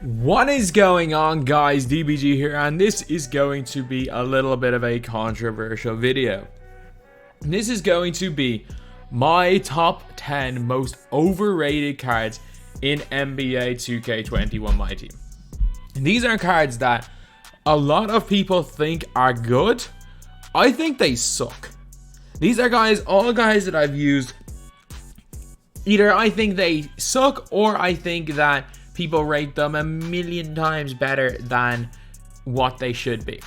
What is going on, guys? DBG here, and this is going to be a little bit of a controversial video. This is going to be my top 10 most overrated cards in NBA 2K21 MyTEAM. These are cards that a lot of people think are good. I think they suck. These are all guys that I've used. Either I think they suck, or I think that people rate them a million times better than what they should be.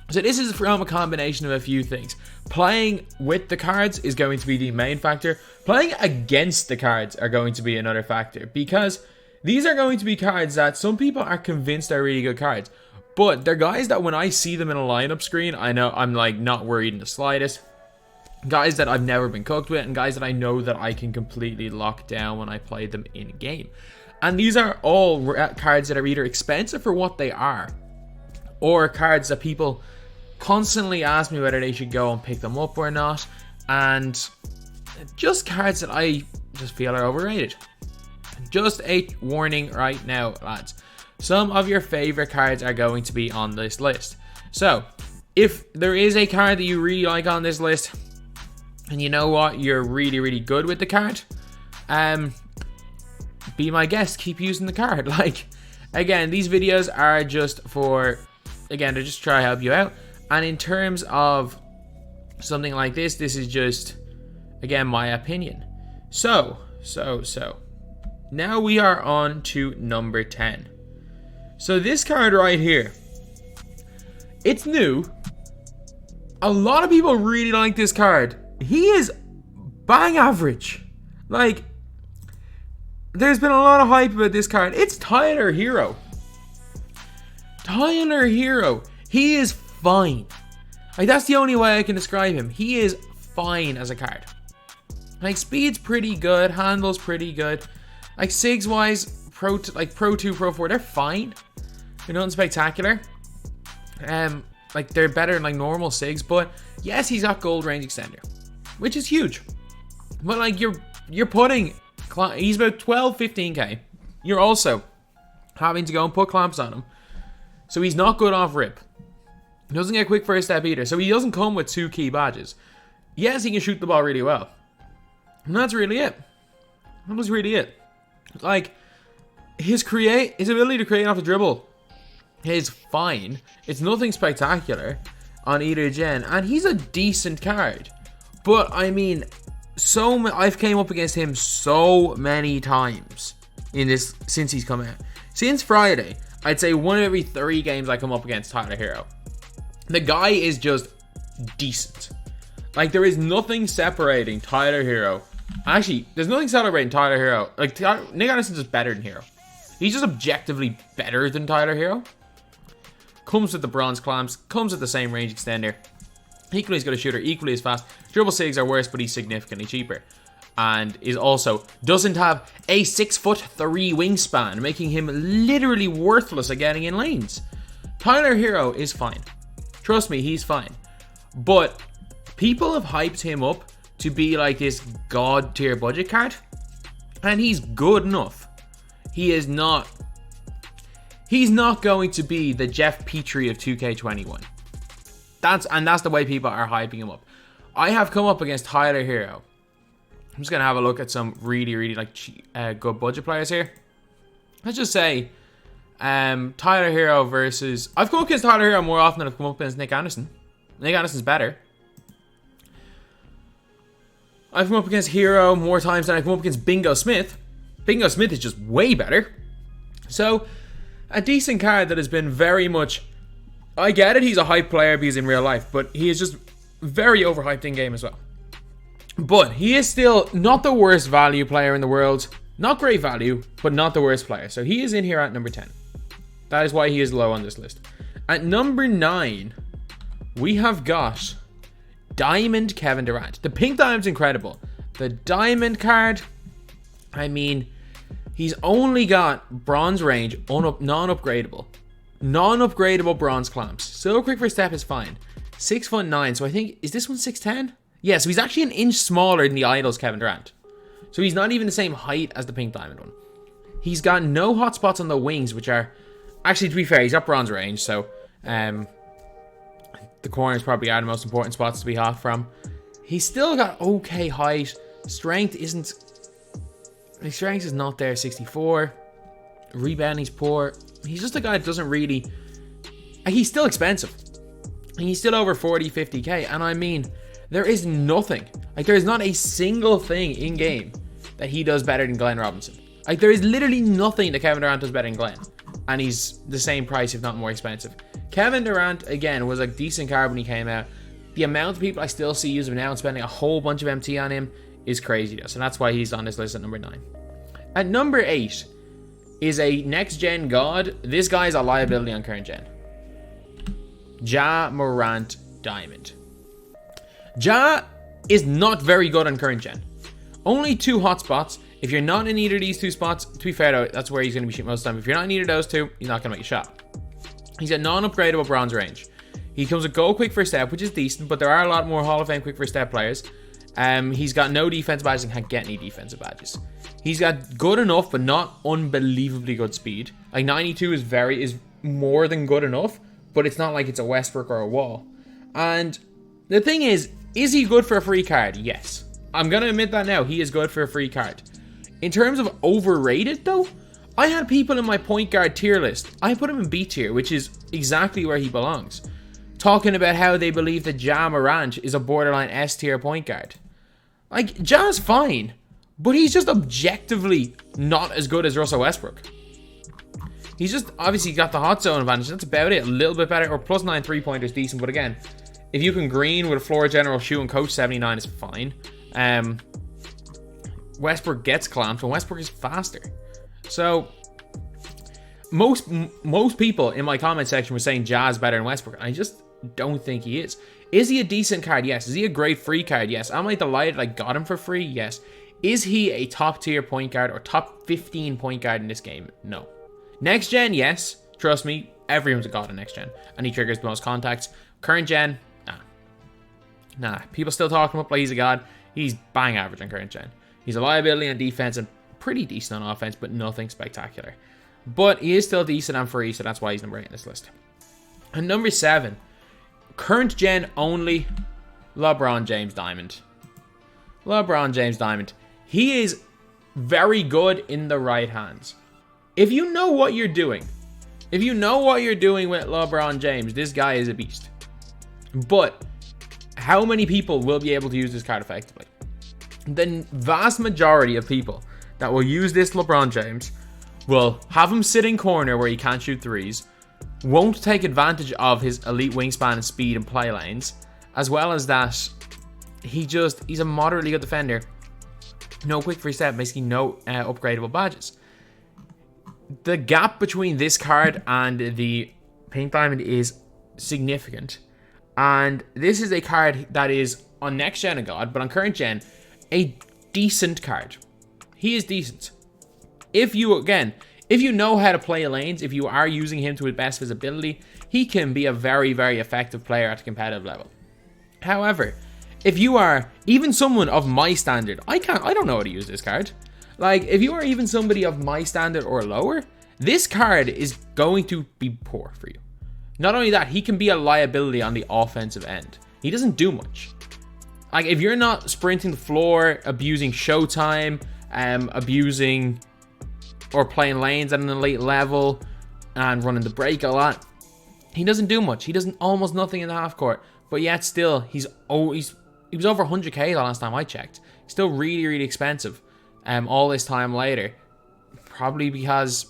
So this is from a combination of a few things. Playing with the cards is going to be the main factor. Playing against the cards are going to be another factor, because these are going to be cards that some people are convinced are really good cards, but they're guys that when I see them in a lineup screen, I know I'm like not worried in the slightest. Guys that I've never been cooked with, and guys that I know that I can completely lock down when I play them in game. And these are all cards that are either expensive for what they are, or cards that people constantly ask me whether they should go and pick them up or not, and just cards that I just feel are overrated. Just a warning right now, lads. Some of your favorite cards are going to be on this list. So, if there is a card that you really like on this list, and you know what, you're really good with the card, be my guest, keep using the card. Like, again, these videos are just for, again, to just try to help you out. And in terms of something like this is just, again, my opinion. So now we are on to number 10. So this card right here, it's new. A lot of people really like this card. He is bang average. Like, there's been a lot of hype about this card. It's Tyler Hero. Tyler Hero. He is fine. Like, that's the only way I can describe him. He is fine as a card. Like, speed's pretty good. Handle's pretty good. Like, SIGs-wise, Pro 2, Pro 4, they're fine. They're nothing spectacular. Like, they're better than, like, normal SIGs. But, yes, he's got gold range extender, which is huge. But, like, you're putting... He's about 12-15k. You're also having to go and put clamps on him, so he's not good off rip. He doesn't get quick first step either, so he doesn't come with 2 key badges. Yes, he can shoot the ball really well, and that's really it. That was really it. Like, his ability to create off the dribble is fine. It's nothing spectacular on either gen, and he's a decent card. But I mean, I've came up against him so many times in this since he's come out. Since Friday, I'd say 1 every 3 games I come up against Tyler Hero. The guy is just decent. Like, there is nothing separating Tyler Hero. Actually, there's nothing celebrating Tyler Hero. Like, Nick Anderson's just better than Hero. He's just objectively better than Tyler Hero. Comes with the bronze clamps. Comes with the same range extender. Equally as good a shooter, equally as fast. Dribble SIGs are worse, but he's significantly cheaper. And is also doesn't have a 6'3" wingspan, making him literally worthless at getting in lanes. Tyler Hero is fine. Trust me, he's fine. But people have hyped him up to be like this god tier budget card, and he's good enough. He's not going to be the Jeff Petrie of 2K21. That's the way people are hyping him up. I have come up against Tyler Hero. I'm just gonna have a look at some really like good budget players here. Let's just say Tyler Hero versus... I've come up against Tyler Hero more often than I've come up against Nick Anderson. Nick Anderson's better. I've come up against Hero more times than I've come up against Bingo Smith. Bingo Smith is just way better. So, a decent card that has been very much... I get it, he's a hype player because in real life, but he is just very overhyped in game as well. But he is still not the worst value player in the world. Not great value, but not the worst player. So he is in here at number 10. That is why he is low on this list. At number 9, we have got Diamond Kevin Durant. The pink diamond's incredible. The diamond card, I mean, he's only got bronze range, non-upgradable. Non-upgradable bronze clamps. So quick first step is fine. 6'9", so I think, is this one 6'10"? Yeah, so he's actually an inch smaller than the Idol's Kevin Durant. So he's not even the same height as the pink diamond one. He's got no hotspots on the wings, which are... Actually, to be fair, he's got bronze range, so... the corners probably are the most important spots to be hot from. He's still got okay height. Strength isn't... His strength is not there, 64. Rebounding's poor. He's just a guy that doesn't really... He's still expensive. He's still over 40, 50k. And I mean, there is nothing. Like, there is not a single thing in game that he does better than Glenn Robinson. Like, there is literally nothing that Kevin Durant does better than Glenn. And he's the same price, if not more expensive. Kevin Durant, again, was a decent card when he came out. The amount of people I still see using him now and spending a whole bunch of MT on him is crazy to us. And that's why he's on this list at number 9. At number 8 is a next-gen god. This guy is a liability on current gen. Ja Morant Diamond. Ja is not very good on current gen. Only 2 hotspots. If you're not in either of these 2 spots, to be fair though, that's where he's going to be shooting most of the time. If you're not in either of those 2, he's not going to make a shot. He's got non-upgradable bronze range. He comes with gold quick first step, which is decent, but there are a lot more Hall of Fame quick first step players. He's got no defensive badges and can't get any defensive badges. He's got good enough, but not unbelievably good speed. Like 92 is more than good enough, but it's not like it's a Westbrook or a Wall. And the thing is he good for a free card? Yes. I'm going to admit that now. He is good for a free card. In terms of overrated, though, I had people in my point guard tier list. I put him in B tier, which is exactly where he belongs. Talking about how they believe that Ja Morant is a borderline S tier point guard. Like, Ja's fine, but he's just objectively not as good as Russell Westbrook. He's just obviously got the hot zone advantage. That's about it. A little bit better. Or plus 9 3-pointer is decent. But again, if you can green with a floor general shooting coach 79 is fine. Westbrook gets clamped and Westbrook is faster. So most people in my comment section were saying Ja's better than Westbrook. I just don't think he is. Is he a decent card? Yes. Is he a great free card? Yes. Am I delighted I got him for free? Yes. Is he a top tier point guard or top 15 point guard in this game? No. Next gen, yes. Trust me, everyone's a god in next gen. And he triggers the most contacts. Current gen, nah. People still talk him up like he's a god. He's bang average on current gen. He's a liability on defense and pretty decent on offense, but nothing spectacular. But he is still decent on free, so that's why he's number 8 in this list. And number 7, current gen only, LeBron James Diamond. LeBron James Diamond. He is very good in the right hands. If you know what you're doing, with LeBron James, this guy is a beast. But how many people will be able to use this card effectively? The vast majority of people that will use this LeBron James will have him sit in corner where he can't shoot threes, won't take advantage of his elite wingspan and speed and play lanes, as well as that he's a moderately good defender. No quick free step, basically no upgradable badges. The gap between this card and the Pink Diamond is significant. And this is a card that is on next gen a god, but on current gen, a decent card. He is decent. If you know how to play lanes, if you are using him to his best of his ability, he can be a very, very effective player at a competitive level. However, if you are even someone of my standard, I don't know how to use this card. Like, if you are even somebody of my standard or lower, this card is going to be poor for you. Not only that, he can be a liability on the offensive end. He doesn't do much. Like, if you're not sprinting the floor, abusing showtime, abusing or playing lanes at an elite level and running the break a lot, he doesn't do much. He does almost nothing in the half court. But yet still, he was over 100k the last time I checked. He's still really, really expensive. All this time later, partially because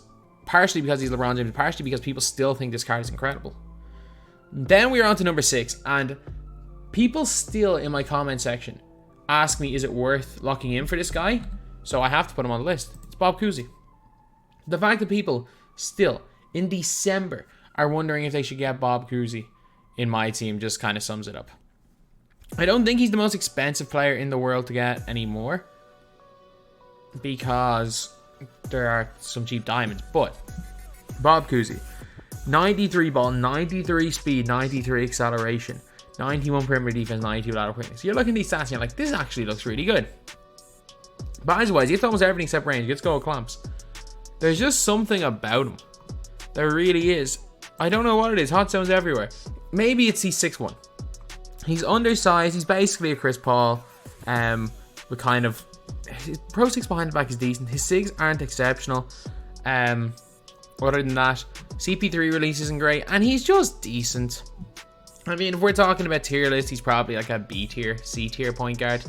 he's LeBron James, partially because people still think this card is incredible. Then we're on to number 6, and people still in my comment section ask me, is it worth locking in for this guy? So I have to put him on the list. It's Bobcousy. The fact that people still in December are wondering if they should get Bobcousy in my team just kind of sums it up. I don't think he's the most expensive player in the world to get anymore, because there are some cheap diamonds. But Bobcousy, 93 ball, 93 speed, 93 acceleration, 91 perimeter defense, 92 lateral quickness. So you're looking at these stats and you're like, this actually looks really good. Badge-wise, he gets almost everything except range. He gets gold clamps. There's just something about him. There really is. I don't know what it is. Hot zones everywhere. Maybe it's he's 6'1". He's undersized. He's basically a Chris Paul. With kind of his pro 6 behind the back is decent. His SIGs aren't exceptional. Other than that, CP3 release isn't great, and he's just decent. I mean, if we're talking about tier list, he's probably like a B tier, C tier point guard.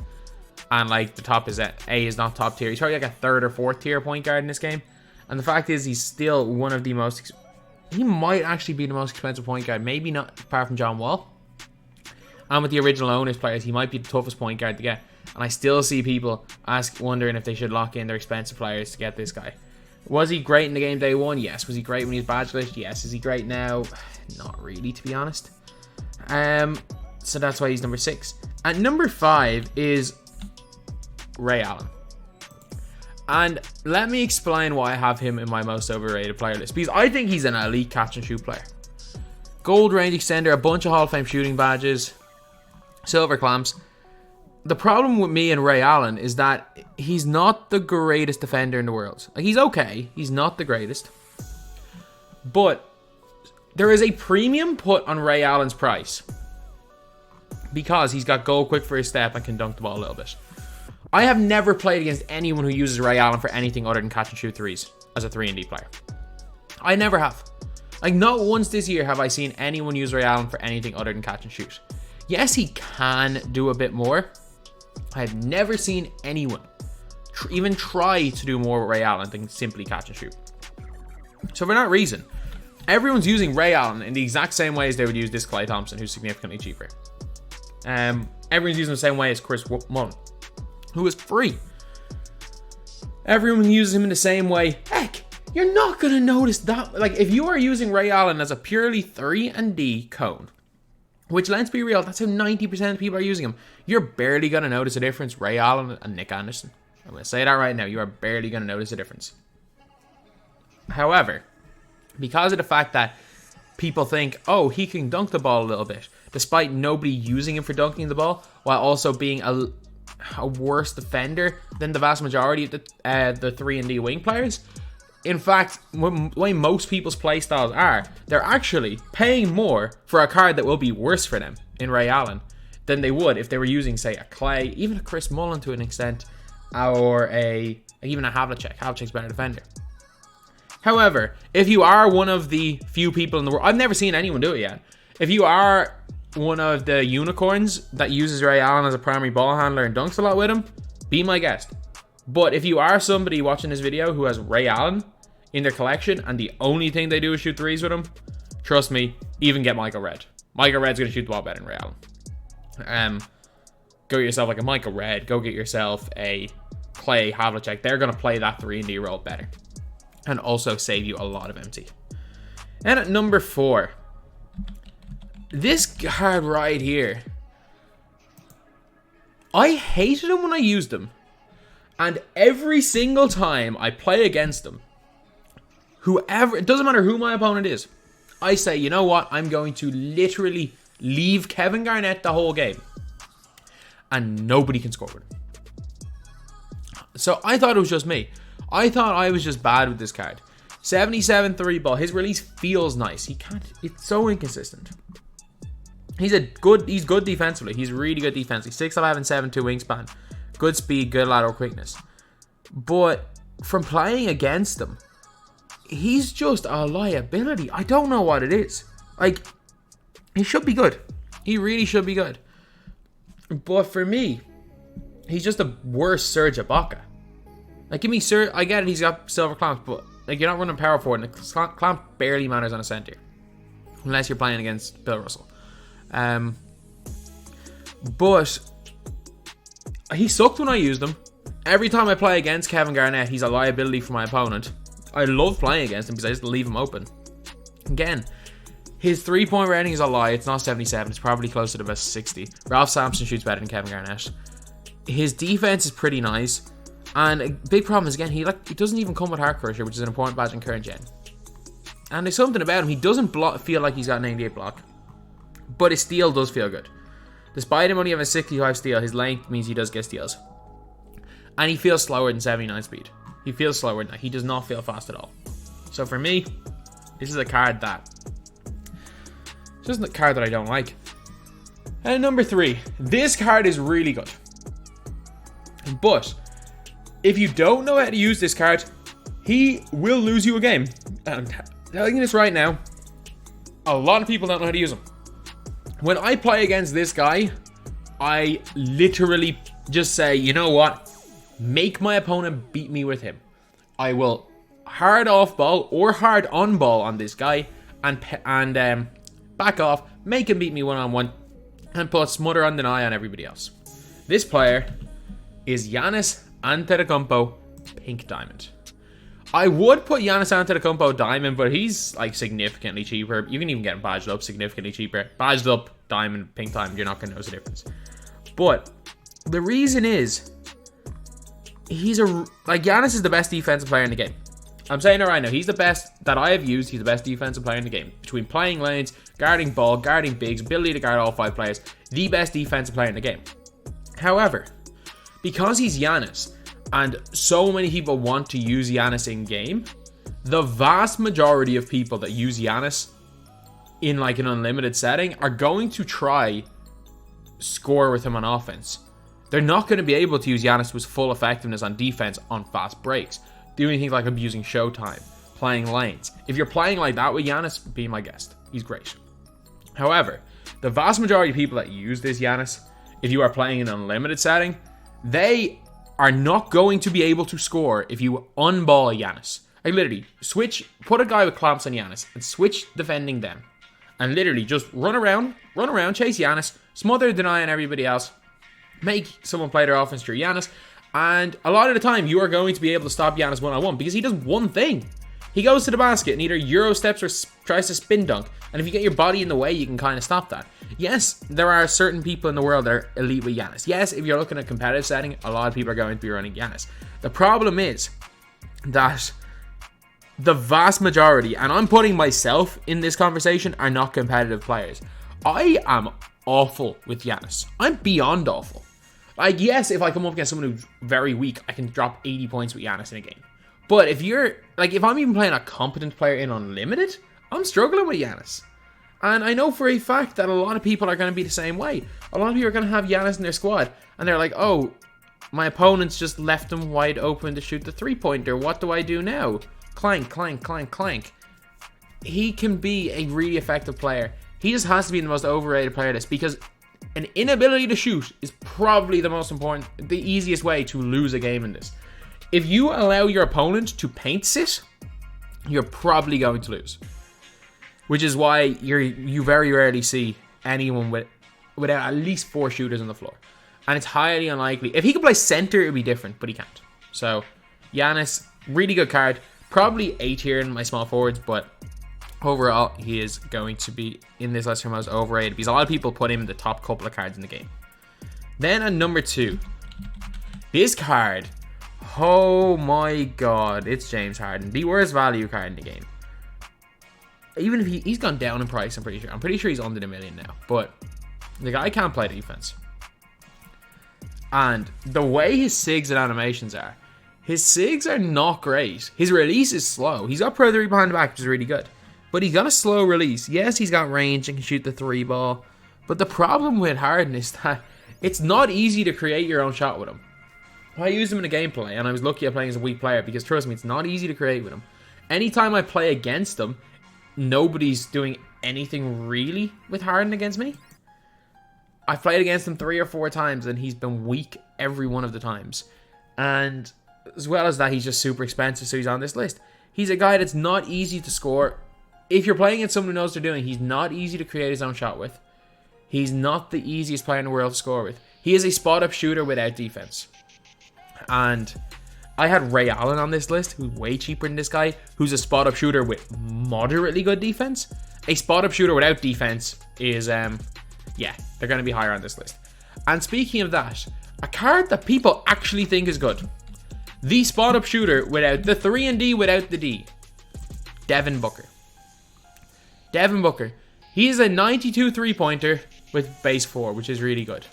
And like the top is A is not top tier. He's probably like a 3rd or 4th tier point guard in this game. And the fact is, he's still one of the most... He might actually be the most expensive point guard. Maybe not, apart from John Wall. And with the original owners players, he might be the toughest point guard to get. And I still see people wondering if they should lock in their expensive players to get this guy. Was he great in the game day one? Yes. Was he great when he was badge list? Yes. Is he great now? Not really, to be honest. So that's why he's number 6. At number 5 is Ray Allen. And let me explain why I have him in my most overrated player list. Because I think he's an elite catch and shoot player. Gold range extender, a bunch of Hall of Fame shooting badges, silver clamps. The problem with me and Ray Allen is that he's not the greatest defender in the world. Like, he's okay. He's not the greatest. But there is a premium put on Ray Allen's price because he's got goal quick for his step and can dunk the ball a little bit. I have never played against anyone who uses Ray Allen for anything other than catch and shoot threes as a 3-and-D player. I never have. Like, not once this year have I seen anyone use Ray Allen for anything other than catch and shoot. Yes, he can do a bit more. I have never seen anyone even try to do more with Ray Allen than simply catch and shoot. So for that reason, everyone's using Ray Allen in the exact same way as they would use this Klay Thompson, who's significantly cheaper. Everyone's using the same way as Chris Mullen, who is free. Everyone uses him in the same way. Heck, you're not going to notice that. Like, if you are using Ray Allen as a purely 3-and-D cone, which, let's be real, that's how 90% of people are using him, you're barely going to notice a difference, Ray Allen and Nick Anderson. I'm going to say that right now. You are barely going to notice a difference. However, because of the fact that people think, oh, he can dunk the ball a little bit, despite nobody using him for dunking the ball, while also being a worse defender than the vast majority of the 3-and-D wing players. In fact, the way most people's playstyles are, they're actually paying more for a card that will be worse for them in Ray Allen than they would if they were using, say, a Klay, even a Chris Mullen to an extent, or even a Havlicek. Havlicek's a better defender. However, if you are one of the few people in the world, I've never seen anyone do it yet. If you are one of the unicorns that uses Ray Allen as a primary ball handler and dunks a lot with him, be my guest. But if you are somebody watching this video who has Ray Allen in their collection and the only thing they do is shoot threes with him, trust me, even get Michael Redd. Michael Redd's going to shoot the ball better than Ray Allen. Go get yourself like a Michael Redd. Go get yourself a Klay, Havlicek. They're going to play that 3-and-D role better. And also save you a lot of MT. And at number 4, this card right here. I hated him when I used him. And every single time I play against him, it doesn't matter who my opponent is, I say, you know what? I'm going to literally leave Kevin Garnett the whole game. And nobody can score with him. So I thought it was just me. I thought I was just bad with this card. 77 3 ball. His release feels nice. It's so inconsistent. He's good defensively. He's really good defensively. 6'11", 7'2" wingspan. Good speed, good lateral quickness. But from playing against him, he's just a liability. I don't know what it is. Like, he should be good. He really should be good. But for me, he's just a worse Serge Ibaka. Like, give me Serge. I get it, he's got silver clamps, but like, you're not running power forward, and the clamp barely matters on a center. Unless you're playing against Bill Russell. But he sucked when I used him. Every time I play against Kevin Garnett, he's a liability for my opponent. I love playing against him because I just leave him open. Again, his 3-point rating is a lie. It's not 77. It's probably closer to about 60. Ralph Sampson shoots better than Kevin Garnett. His defense is pretty nice. And a big problem is, again, he doesn't even come with Heart Crusher, which is an important badge in current gen. And there's something about him. He doesn't feel like he's got an 88 block. But his steal does feel good. Despite him only having a 65 steal, his length means he does get steals. And he feels slower than 79 speed. He feels slower now. He does not feel fast at all. So for me, this is a card that... It's just a card that I don't like. And number 3. This card is really good. But if you don't know how to use this card, he will lose you a game. And I'm telling you this right now. A lot of people don't know how to use him. When I play against this guy, I literally just say, you know what? Make my opponent beat me with him. I will hard off ball or hard on ball on this guy and back off, make him beat me one-on-one, and put smother on deny on everybody else. This player is Giannis Antetokounmpo Pink Diamond. I would put Giannis Antetokounmpo Diamond, but he's like significantly cheaper. You can even get him badged up significantly cheaper. Badged up Diamond, Pink Diamond, you're not going to notice the difference. But the reason is, Giannis is the best defensive player in the game. I'm saying it right now. He's the best that I have used. He's the best defensive player in the game. Between playing lanes, guarding ball, guarding bigs, ability to guard all 5 players, the best defensive player in the game. However, because he's Giannis, and so many people want to use Giannis in game, the vast majority of people that use Giannis in like an unlimited setting are going to try score with him on offense. They're not going to be able to use Giannis with full effectiveness on defense on fast breaks. Doing things like abusing showtime, playing lanes. If you're playing like that with Giannis, be my guest. He's great. However, the vast majority of people that use this Giannis, if you are playing in an unlimited setting, they are not going to be able to score if you unball Giannis. Like literally, put a guy with clamps on Giannis and switch defending them. And literally just run around, chase Giannis, smother, deny on everybody else, make someone play their offense through Giannis. And a lot of the time, you are going to be able to stop Giannis one-on-one because he does one thing. He goes to the basket and either Euro steps or tries to spin dunk. And if you get your body in the way, you can kind of stop that. Yes, there are certain people in the world that are elite with Giannis. Yes, if you're looking at a competitive setting, a lot of people are going to be running Giannis. The problem is that the vast majority, and I'm putting myself in this conversation, are not competitive players. I am awful with Giannis. I'm beyond awful. Like, yes, if I come up against someone who's very weak, I can drop 80 points with Giannis in a game. But if I'm even playing a competent player in Unlimited, I'm struggling with Giannis. And I know for a fact that a lot of people are going to be the same way. A lot of people are going to have Giannis in their squad, and they're like, oh, my opponent's just left him wide open to shoot the 3-pointer. What do I do now? Clank, clank, clank, clank. He can be a really effective player. He just has to be the most overrated player of this, because an inability to shoot is probably the easiest way to lose a game in this. If you allow your opponent to paint sit, you're probably going to lose. Which is why you very rarely see anyone without at least 4 shooters on the floor. And it's highly unlikely. If he could play center, it would be different, but he can't. So, Giannis, really good card. Probably A tier in my small forwards, but overall, he is going to be in this list for most overrated because a lot of people put him in the top couple of cards in the game. Then at number 2, this card, oh my god, it's James Harden, the worst value card in the game. Even if he's gone down in price, I'm pretty sure he's under $1 million now, but the guy can't play defense. And the way his SIGs and animations are, his SIGs are not great. His release is slow. He's got Pro 3 behind the back, which is really good. But he's got a slow release. Yes, he's got range and can shoot the 3 ball. But the problem with Harden is that it's not easy to create your own shot with him. I used him in a gameplay, and I was lucky at playing as a weak player because, trust me, it's not easy to create with him. Anytime I play against him, nobody's doing anything really with Harden against me. I've played against him 3 or 4 times, and he's been weak every one of the times. And as well as that, he's just super expensive, so he's on this list. He's a guy that's not easy to score. If you're playing against someone who knows what they're doing, he's not easy to create his own shot with. He's not the easiest player in the world to score with. He is a spot-up shooter without defense. And I had Ray Allen on this list, who's way cheaper than this guy, who's a spot-up shooter with moderately good defense. A spot-up shooter without defense is, yeah, they're going to be higher on this list. And speaking of that, a card that people actually think is good. The spot-up shooter without the 3 and D without the D. Devin Booker. Devin Booker. He is a 92 3-pointer with base 4, which is really good.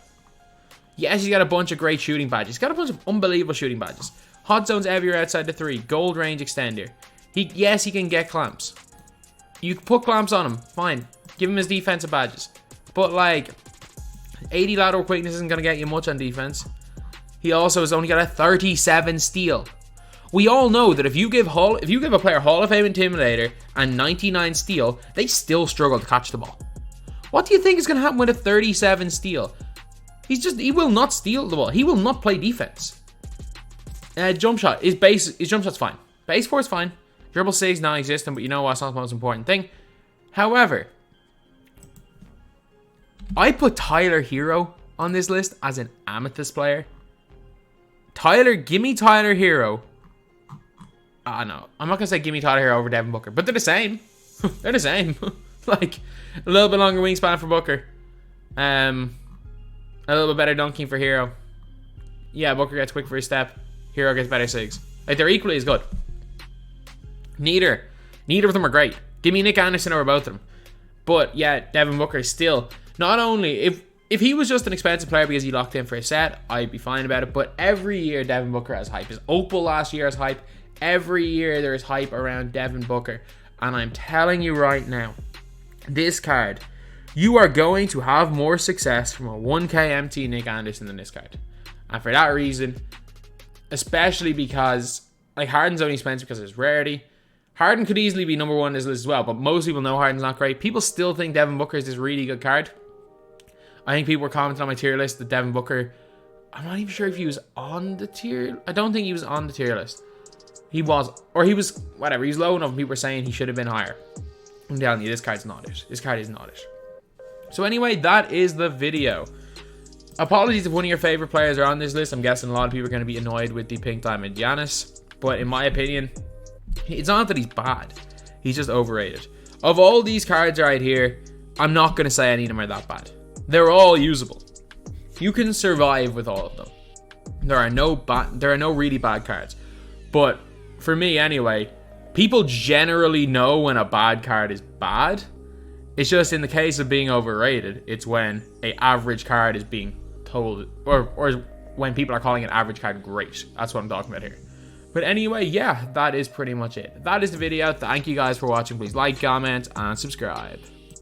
Yes, he's got a bunch of great shooting badges. He's got a bunch of unbelievable shooting badges. Hot zones everywhere outside the 3. Gold range extender. Yes, he can get clamps. You can put clamps on him. Fine. Give him his defensive badges. But, like, 80 lateral quickness isn't going to get you much on defense. He also has only got a 37 steal. We all know that if you give a player Hall of Fame Intimidator and 99 steal, they still struggle to catch the ball. What do you think is going to happen with a 37 steal? He will not steal the ball. He will not play defense. Jump shot. His jump shot's fine. Base 4 is fine. Dribble 6 non-existent, but you know what's not the most important thing. However, I put Tyler Hero on this list as an Amethyst player. Give me Tyler Hero. No, I'm not going to say give me Tyler Hero over Devin Booker, but they're the same. They're the same. Like, a little bit longer wingspan for Booker. A little bit better dunking for Hero. Yeah, Booker gets quick for his step. Hero gets better sigs. Like, they're equally as good. Neither of them are great. Give me Nick Anderson over both of them. But yeah, Devin Booker still, not only, if he was just an expensive player because he locked in for a set, I'd be fine about it. But every year Devin Booker has hype. His Opal last year has hype. Every year there is hype around Devin Booker. And I'm telling you right now, this card, you are going to have more success from a 1k MT Nick Anderson than this card. And for that reason, especially because, like, Harden's only expensive because of his rarity. Harden could easily be number 1 on this list as well, but most people know Harden's not great. People still think Devin Booker is this really good card. I think people were commenting on my tier list that Devin Booker, I'm not even sure if he was on the tier. I don't think he was on the tier list. He was, or he was, whatever. He's low enough and people were saying he should have been higher. I'm telling you, this card's not it. This card is not it. So anyway, that is the video. Apologies if one of your favorite players are on this list. I'm guessing a lot of people are going to be annoyed with the Pink Diamond Giannis. But in my opinion, it's not that he's bad. He's just overrated. Of all these cards right here, I'm not going to say any of them are that bad. They're all usable. You can survive with all of them. There are no really bad cards. But for me anyway, people generally know when a bad card is bad. It's just in the case of being overrated, it's when an average card is being told, or when people are calling an average card great. That's what I'm talking about here. But anyway, yeah, that is pretty much it. That is the video. Thank you guys for watching. Please like, comment, and subscribe.